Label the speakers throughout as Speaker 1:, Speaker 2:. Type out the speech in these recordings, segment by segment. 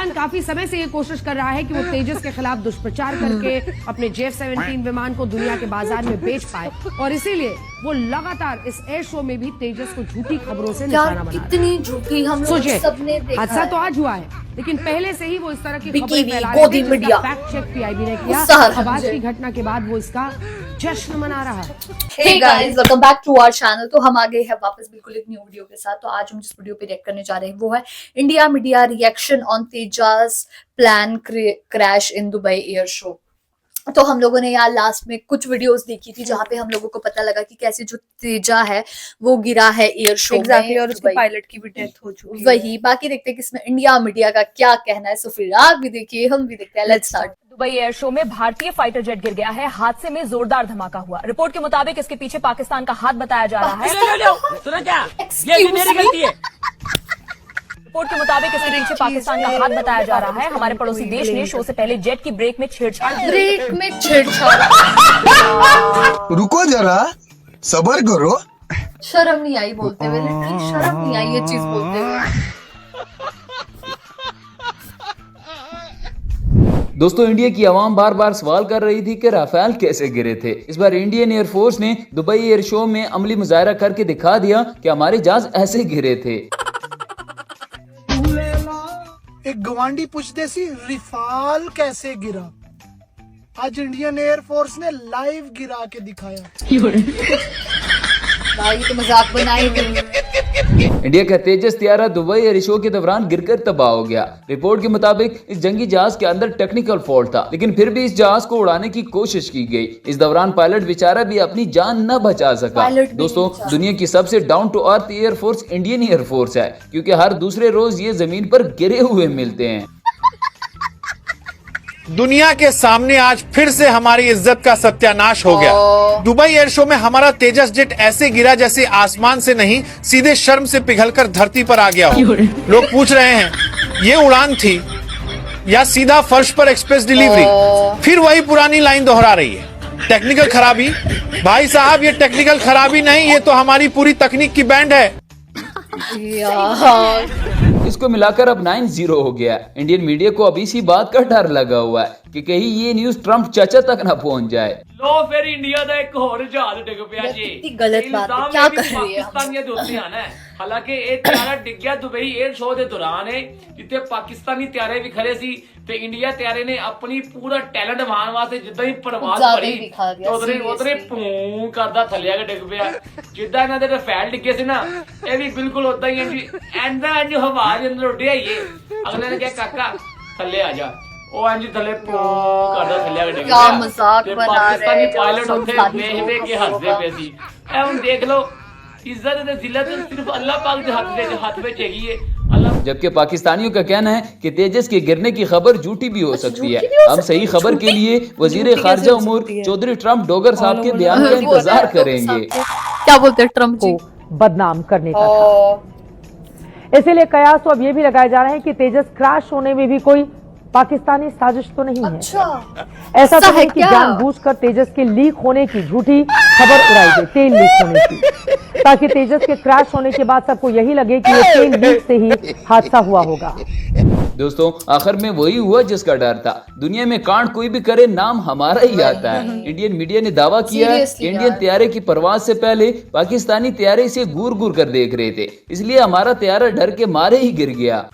Speaker 1: पाकिस्तान काफी समय से ये कोशिश कर रहा है कि वो तेजस के खिलाफ दुष्प्रचार करके अपने J-17 विमान को दुनिया के बाजार में बेच पाए, और इसीलिए वो लगातार इस एयर शो में भी तेजस को झूठी खबरों से निशाना बना रहा है।
Speaker 2: इतनी झूठी हम लोग सबने देखा।
Speaker 1: हादसा तो आज हुआ है, लेकिन पहले से ही वो इस तरह की खबरें फैला
Speaker 2: रहे थे, जिसका
Speaker 1: फैक्ट चेक पीआईबी ने किया। अब आज की घटना के बाद वो इसका जश्न मना रहा है।
Speaker 2: Hey guys, welcome back to our channel। तो हम आ गए हैं वापस बिल्कुल एक न्यू वीडियो के साथ। तो आज हम जिस वीडियो पे रिएक्ट करने जा रहे हैं वो है India media reaction on Tejas plan crash in Dubai air show. तो हम लोगों ने यार लास्ट में कुछ वीडियोस देखी थी जहाँ पे हम लोगों को पता लगा कि कैसे जो तेजा है वो गिरा है एयर शो में,
Speaker 3: और उसके पायलट की भी डेथ हो चुकी है।
Speaker 2: वही बाकी देखते हैं कि इसमें इंडिया मीडिया का क्या कहना है। सो फिर आप भी देखिए, हम भी देखते हैं। Let's start.
Speaker 4: Dubai air show में भारतीय फाइटर जेट गिर गया है। हादसे में जोरदार धमाका हुआ। रिपोर्ट के मुताबिक इसके पीछे पाकिस्तान का हाथ बताया जा रहा है।
Speaker 5: सुना क्या? ये मेरी गलती है।
Speaker 4: रिपोर्ट के मुताबिक इसके पीछे पाकिस्तान का हाथ बताया जा रहा है। हमारे पड़ोसी देश ने शो से पहले जेट की ब्रेक में छेड़छाड़
Speaker 6: रुको जरा, सब्र करो।
Speaker 2: शर्म नहीं आई बोलते हुए, लेकिन शर्म नहीं आई ये चीज बोलते हुए।
Speaker 7: दोस्तों, इंडिया की आवाम बार बार सवाल कर रही थी कि राफेल कैसे गिरे थे। इस बार इंडियन एयरफोर्स ने दुबई एयर शो में अमली मुजाहरा करके दिखा दिया कि हमारे जहाज ऐसे गिरे थे।
Speaker 8: एक गवांडी पूछते सी रिफाल कैसे गिरा, आज इंडियन एयरफोर्स ने लाइव गिरा के दिखाया।
Speaker 2: भाई तो मजाक बनाई।
Speaker 7: इंडिया का तेजस तियारा दुबई एयर शो के दौरान गिरकर तबाह हो गया। रिपोर्ट के मुताबिक इस जंगी जहाज के अंदर टेक्निकल फॉल्ट था, लेकिन फिर भी इस जहाज को उड़ाने की कोशिश की गई। इस दौरान पायलट बेचारा भी अपनी जान न बचा सका। दोस्तों, दुनिया की सबसे down to earth air force Indian air force है, क्योंकि हर दूसरे रोज ये जमीन पर गिरे हुए मिलते हैं।
Speaker 9: दुनिया के सामने आज फिर से हमारी इज्जत का सत्यानाश हो गया। दुबई एयर शो में हमारा तेजस जेट ऐसे गिरा जैसे आसमान से नहीं, सीधे शर्म से पिघलकर धरती पर आ गया हो। लोग पूछ रहे हैं ये उड़ान थी या सीधा फर्श पर एक्सप्रेस डिलीवरी। फिर वही पुरानी लाइन दोहरा रही है, टेक्निकल खराबी। भाई साहब, ये टेक्निकल खराबी नहीं, ये तो हमारी पूरी तकनीक की बैंड है।
Speaker 7: इसको मिलाकर अब 9-0 हो गया। इंडियन मीडिया को अब इसी बात का डर लगा हुआ है कि कहीं ये न्यूज ट्रंप चाचा तक ना पहुंच जाए।
Speaker 5: लो फिर इंडिया का एक और जहाज डिग पिया जी।
Speaker 2: इतनी गलत बात है, क्या कर रही है?
Speaker 5: पाकिस्तानिया दे उत्ते आना है। हालांकि ये त्यारा डिग गया दुबई एयर शो के दौरान है, जिथे पाकिस्तानी त्यारे भी खड़े सी ते इंडिया त्यारे ने अपनी पूरा टैलेंट मान वास्ते जिद्दां ही परवाज करी उधरे पूं करदा थल्ले के डिग पिया। जिद्दां इन्हां दे रफेल डिगे सी ना, ये भी बिल्कुल उदा ही है जी। एंदा इंज हवा दे अंदर उड्डिया ही अगले ने कहा काका थल्ले आ जा, ओ अंज थल्ले पूं करदा थल्ले के डिग पिया।
Speaker 2: क्या मजाक बना रहे हैं।
Speaker 5: पाकिस्तानी पायलट उत्थे देख के हंसदे पे सी। ए हुण देख लो, इज्जत ते जिल्लत सिर्फ अल्लाह पाक के हाथ में हैगी है।
Speaker 7: जबकि पाकिस्तानियों का कहना है कि तेजस के गिरने की खबर झूठी भी हो सकती है। हम सही खबर के लिए वजीर खारजा उमूर चौधरी ट्रंप डोगर साहब के बयान का इंतजार करेंगे।
Speaker 2: क्या बोलते हैं ट्रंप को
Speaker 3: बदनाम करने का था। इसीलिए कयास तो अब ये भी लगाया जा रहा है कि तेजस क्रैश होने में भी कोई पाकिस्तानी साजिश तो नहीं है। ऐसा तो है कि जानबूझकर तेजस के लीक होने की झूठी खबर उड़ाई गई, तेल लीक होने की, ताकि तेजस के क्रैश होने के बाद सबको यही लगे कि ये तेल लीक से ही हादसा हुआ होगा।
Speaker 7: दोस्तों, आखिर में वही हुआ जिसका डर था। दुनिया में कांड कोई भी करे, नाम हमारा ही आता है। इंडियन मीडिया ने दावा किया है कि इंडियन त्यारे की परवाज से पहले पाकिस्तानी त्यारे इसे घूर घूर कर देख रहे थे, इसलिए हमारा त्यारा डर के मारे ही गिर गया।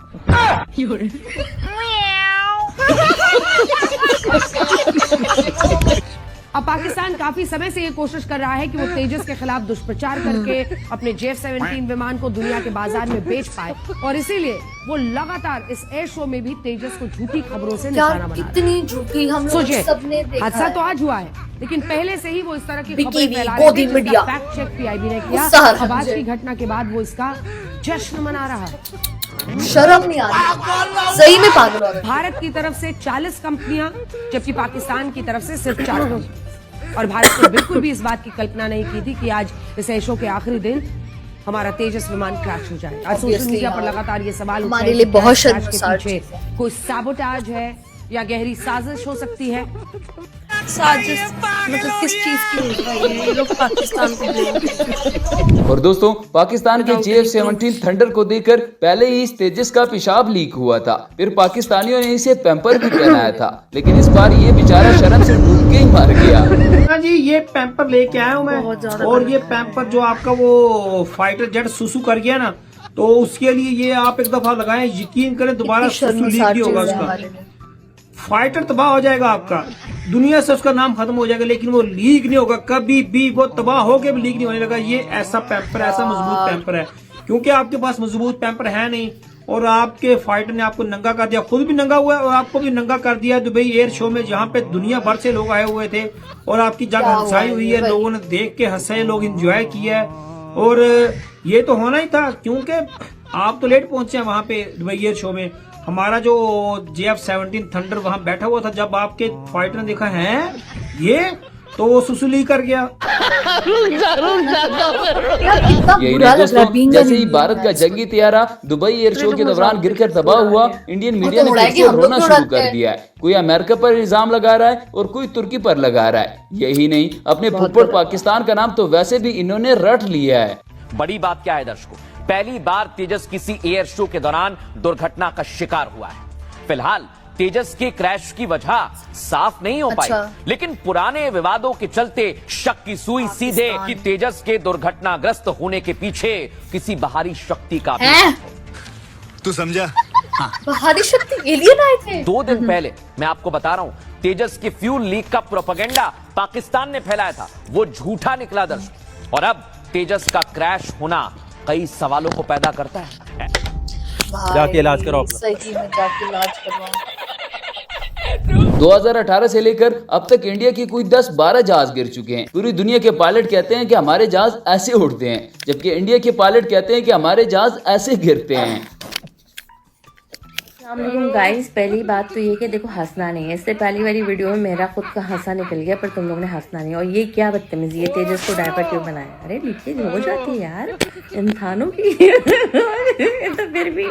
Speaker 1: अब पाकिस्तान काफी समय से ये कोशिश कर रहा है कि वो तेजस के खिलाफ दुष्प्रचार करके अपने J-17 विमान को दुनिया के बाजार में बेच पाए, और इसीलिए वो लगातार इस एयर शो में भी तेजस को झूठी खबरों से निशाना बना रहा है।
Speaker 2: इतनी झूठी हम लोग सबने देखा।
Speaker 1: हादसा तो आज हुआ है, लेकिन पहले से ही वो इस तरह की खबरें फैला रहे थे, जिसका फैक्ट चेक पीआईबी ने किया। अब आज की घटना के बाद वो इसका जश्न मना रहा है।
Speaker 2: शर्म नहीं आ रही, सही में पागल हो रहे।
Speaker 1: भारत की तरफ से 40 कंपनियां, जबकि पाकिस्तान की तरफ से सिर्फ 4 कंपनी। और भारत ने बिल्कुल भी इस बात की कल्पना नहीं की थी कि आज इस एयर शो के आखिरी दिन हमारा तेजस विमान क्रैश हो जाए। आज सोशल मीडिया पर लगातार ये सवाल उठ रहे हैं कि
Speaker 2: बहुत
Speaker 1: क्रैश के पीछे कोई सैबोटाज है या गहरी साजिश हो सकती है।
Speaker 10: साजिश मतलब किस चीज की हो रही है, ये लोग पाकिस्तान को blame
Speaker 7: और दोस्तों, पाकिस्तान के JF-17 थंडर को देखकर पहले ही इस तेजस का पेशाब लीक हुआ था, फिर पाकिस्तानियों ने इसे पैम्पर भी पहनाया था, लेकिन इस बार ये बेचारा शर्म से डूब के ही मर गया।
Speaker 11: जी ये पैम्पर लेके आया हूँ मैं, और ये पैम्पर जो आपका वो फाइटर जेट सुसु कर गया ना, तो उसके लिए ये आप एक दफा लगाएं, यकीन करें दोबारा सुसु लीक नहीं होगा उसका। फाइटर तबाह हो जाएगा आपका, दुनिया से उसका नाम खत्म हो जाएगा, लेकिन वो लीक नहीं होगा कभी भी, वो तबाह होके भी लीक नहीं होने लगा। ये ऐसा पैम्पर, ऐसा मजबूत पैम्पर है, क्योंकि आपके पास मजबूत पैम्पर है नहीं, और आपके फाइटर ने आपको नंगा कर दिया, खुद भी नंगा हुआ है और आपको भी नंगा कर दिया दुबई एयर शो में, जहाँ पे दुनिया भर से लोग आए हुए थे और आपकी जगह हंसाई हुई है, लोगों ने देख के हंसे, लोग इंजॉय किया है। और ये तो होना ही था, क्योंकि आप तो लेट पहुंचे हैं वहां पे दुबई एयर शो में। हमारा जो JF-17 थंडर वहां बैठा हुआ था, जब आपके फाइटर ने देखा है ये, तो वो सुसुली कर गया।
Speaker 7: यही नहीं दोस्तों, जैसे ही भारत का जंगी तैयारा दुबई एयर शो के दौरान गिरकर तबाह हुआ, इंडियन मीडिया ने फिर से रोना शुरू कर दिया है। कोई अमेरिका पर इल्जाम लगा रहा है और कोई तुर्की पर लगा रहा है। यही नहीं, अपने फुप्पड़ पाकिस्तान का नाम तो वैसे भी इन्होंने रट लिया है।
Speaker 12: बड़ी बात क्या है दर्शकों, पहली बार तेजस किसी एयर शो के दौरान दुर्घटना का शिकार हुआ है। फिलहाल तेजस के क्रैश की वजह साफ नहीं हो पाई, लेकिन पुराने विवादों के चलते शक की सुई सीधे कि तेजस के दुर्घटनाग्रस्त होने के पीछे किसी बाहरी शक्ति का
Speaker 6: तू समझा?
Speaker 2: बाहरी शक्ति, एलियन आए थे।
Speaker 12: 2 दिन पहले मैं आपको बता रहा हूं, तेजस के फ्यूल लीक का प्रोपेगेंडा पाकिस्तान ने फैलाया था, वो झूठा निकला दर्शक। और अब तेजस का क्रैश होना कई सवालों को पैदा करता है।
Speaker 11: जाके इलाज कराओ,
Speaker 2: सही में जाके इलाज करवाओ।
Speaker 7: 2018 से लेकर अब तक इंडिया की कोई 10-12 जहाज गिर चुके हैं। पूरी दुनिया के पायलट कहते हैं कि हमारे जहाज ऐसे उड़ते हैं, जबकि इंडिया के पायलट कहते हैं कि हमारे जहाज ऐसे गिरते हैं।
Speaker 13: गाइस, पहली बात तो ये कि देखो हंसना नहीं है। इससे पहली वाली वीडियो में मेरा खुद का हंसा निकल गया, पर तुम लोगों ने हंसना नहीं। और ये क्या बदतमीजी है, तेजस को डायपर क्यों बनाया? अरे लीकेज हो जाती है यार इंसानों की। तो फिर भी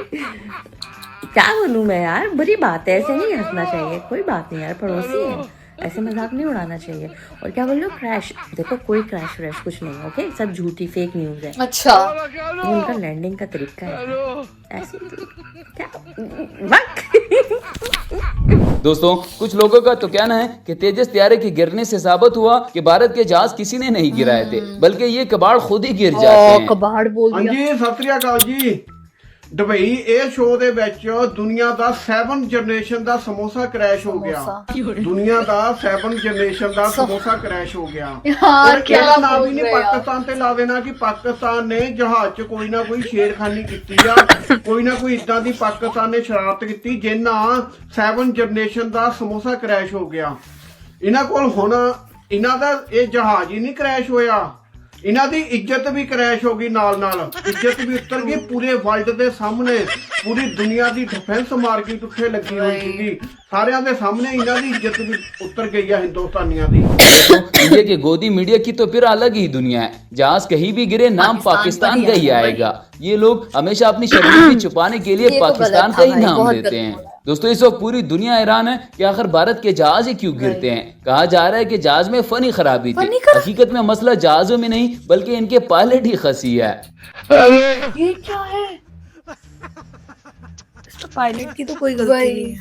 Speaker 13: क्या बोलूं मैं यार, बुरी बात है, ऐसे नहीं हंसना चाहिए। कोई बात नहीं यार, पड़ोसी है, ऐसे मजाक नहीं उड़ाना चाहिए। और क्या बोल रहे हो, क्रैश? देखो कोई क्रैश व्रैश कुछ नहीं है, ओके, सब झूठी फेक न्यूज है।
Speaker 2: अच्छा,
Speaker 13: ये उनका लैंडिंग का तरीका है, ऐसे क्या
Speaker 7: दोस्तों, कुछ लोगों का तो कहना है कि तेजस त्यारे के गिरने से साबित हुआ कि भारत के जहाज किसी ने नहीं गिराए थे, बल्कि ये कबाड़ खुद ही गिर जाते हैं।
Speaker 2: कबाड़ बोल दिया।
Speaker 14: जी सत श्री अकाल जी। दुबई एयर शो ਦੇ ਵਿੱਚ ਦੁਨੀਆ ਦਾ 7 ਜਨਰੇਸ਼ਨ ਦਾ ਸਮੋਸਾ ਕ੍ਰੈਸ਼ ਹੋ ਗਿਆ। ਦੁਨੀਆ ਦਾ 7 ਜਨਰੇਸ਼ਨ ਦਾ ਸਮੋਸਾ ਕ੍ਰੈਸ਼ ਹੋ ਗਿਆ।
Speaker 2: यार क्या
Speaker 14: ਨਾਮ ਵੀ ਨਹੀਂ ਪਾਕਿਸਤਾਨ ਤੇ ਲਾ ਦੇਣਾ ਕਿ ਪਾਕਿਸਤਾਨ ਨੇ ਜਹਾਜ਼ 'ਚ ਕੋਈ ਨਾ ਕੋਈ ਛੇੜਖਾਨੀ ਕੀਤੀ ਆ, ਕੋਈ ਨਾ ਕੋਈ ਇਦਾਂ ਦੀ ਪਾਕਿਸਤਾਨ ਨੇ ਸ਼ਰਾਰਤ ਕੀਤੀ ਜਿੰਨਾ 7 ਜਨਰੇਸ਼ਨ ਦਾ ਸਮੋਸਾ ਕ੍ਰੈਸ਼ ਹੋ ਗਿਆ। ਇਹਨਾਂ ਕੋਲ ਹੁਣ ਇਹਨਾਂ ਦਾ ਇਹ ਜਹਾਜ਼ ਹੀ ਨਹੀਂ ਕ੍ਰੈਸ਼ ਹੋਇਆ, ਇਹਨਾਂ ਦੀ ਇੱਜ਼ਤ ਵੀ ਕ੍ਰੈਸ਼ ਹੋ ਗਈ, ਨਾਲ ਨਾਲ ਇੱਜ਼ਤ ਵੀ ਉਤਰ ਗਈ। ਪੂਰੇ ਵਰਲਡ ਦੇ ਸਾਹਮਣੇ ਪੂਰੀ ਦੁਨੀਆ ਦੀ डिफेंस मार्केट ਉੱਥੇ ਲੱਗੀ ਹੋਈ ਸੀਗੀ, सारे ਦੇ सामने ਇਹਨਾਂ ਦੀ ਇੱਜ਼ਤ भी उतर गई है हिंदुस्तानियों की।
Speaker 7: इंडिया के गोदी मीडिया की तो फिर अलग ही दुनिया है, जहाज कहीं भी गिरे नाम पाकिस्तान का ही आएगा। ये लोग हमेशा अपनी शर्मिंदगी छुपाने के लिए पाकिस्तान का ही नाम लेते हैं। दोस्तों, इस वक्त पूरी दुनिया हैरान है कि आखिर भारत के जहाज ही क्यों गिरते हैं। कहा जा रहा है कि जहाज में फनी खराबी थी, हकीकत में मसला जहाजों में नहीं बल्कि इनके पायलट ही खसी है।
Speaker 2: ये क्या है?
Speaker 10: पायलट की तो कोई गलती नहीं है।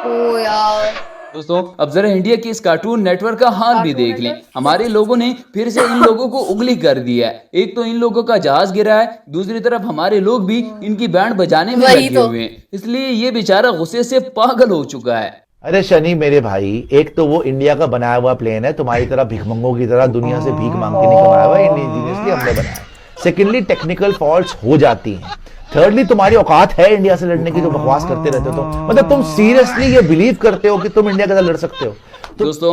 Speaker 2: ओ यार
Speaker 7: दोस्तों, अब जरा इंडिया की इस कार्टून नेटवर्क का हाल भी देख लें। हमारे लोगों ने फिर से इन लोगों को उंगली कर दी है। एक तो इन लोगों का जहाज गिरा है, दूसरी तरफ हमारे लोग भी इनकी बैंड बजाने में लगे हुए हैं, इसलिए ये बेचारा गुस्से से पागल हो चुका है।
Speaker 15: अरे शनि मेरे भाई, एक तो वो इंडिया का बनाया हुआ प्लेन है, तुम्हारी तरह भिखमंगों की तरह दुनिया से भीख मांग के नहीं कमाया हुआ, इंडियनली हमने बनाया। सेकेंडली टेक्निकल फॉल्ट्स हो जाती हैं। थर्डली तुम्हारी औकात है इंडिया से लड़ने की, जो बकवास करते रहते हो तुम, मतलब तुम सीरियसली ये बिलीव करते हो कि तुम इंडिया के साथ लड़ सकते हो?
Speaker 7: दोस्तों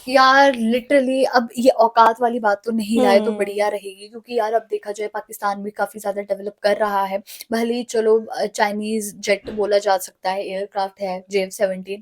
Speaker 2: यार लिटरली अब ये औकात वाली बात तो नहीं लाए तो बढ़िया रहेगी, क्योंकि यार अब देखा जाए पाकिस्तान भी काफी ज्यादा डेवलप कर रहा है। भले ही चलो चाइनीज जेट बोला जा सकता है, एयरक्राफ्ट है JF-17,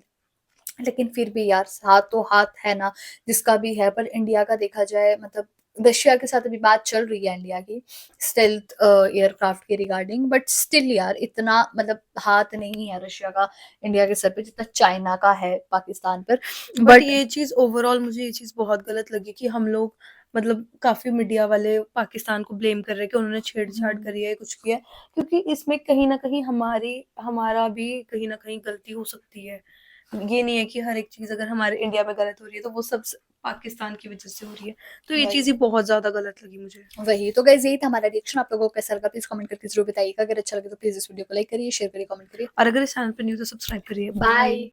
Speaker 2: लेकिन फिर भी यार हाथ तो हाथ है ना जिसका भी है। पर इंडिया का देखा जाए मतलब रशिया के साथ अभी बात चल रही है इंडिया की स्टेल्थ एयरक्राफ्ट के रिगार्डिंग, बट स्टिल यार इतना मतलब हाथ नहीं है रशिया का इंडिया के सर पे जितना चाइना का है पाकिस्तान पर।
Speaker 10: बट ये चीज ओवरऑल मुझे ये चीज बहुत गलत लगी कि हम लोग मतलब काफी मीडिया वाले पाकिस्तान को ब्लेम कर रहे हैं कि उन्होंने छेड़छाड़ करी है, कुछ किया है, क्योंकि इसमें कहीं ना कहीं हमारा भी कहीं ना कहीं गलती हो सकती है। ये नहीं है कि हर एक चीज अगर हमारे इंडिया में गलत हो रही है तो वो सब पाकिस्तान की वजह से हो रही है, तो ये चीज ही बहुत ज्यादा गलत लगी मुझे।
Speaker 2: वही तो गाइस, यही था हमारा रिएक्शन। आप लोगों को कैसा लगा प्लीज कमेंट करके जरूर बताइएगा। अगर अच्छा लगे तो प्लीज इस वीडियो को लाइक करिए, शेयर करिए, कमेंट करिए,
Speaker 10: और अगर इस चैनल पर न्यू तो सब्सक्राइब करिए।
Speaker 2: बाय।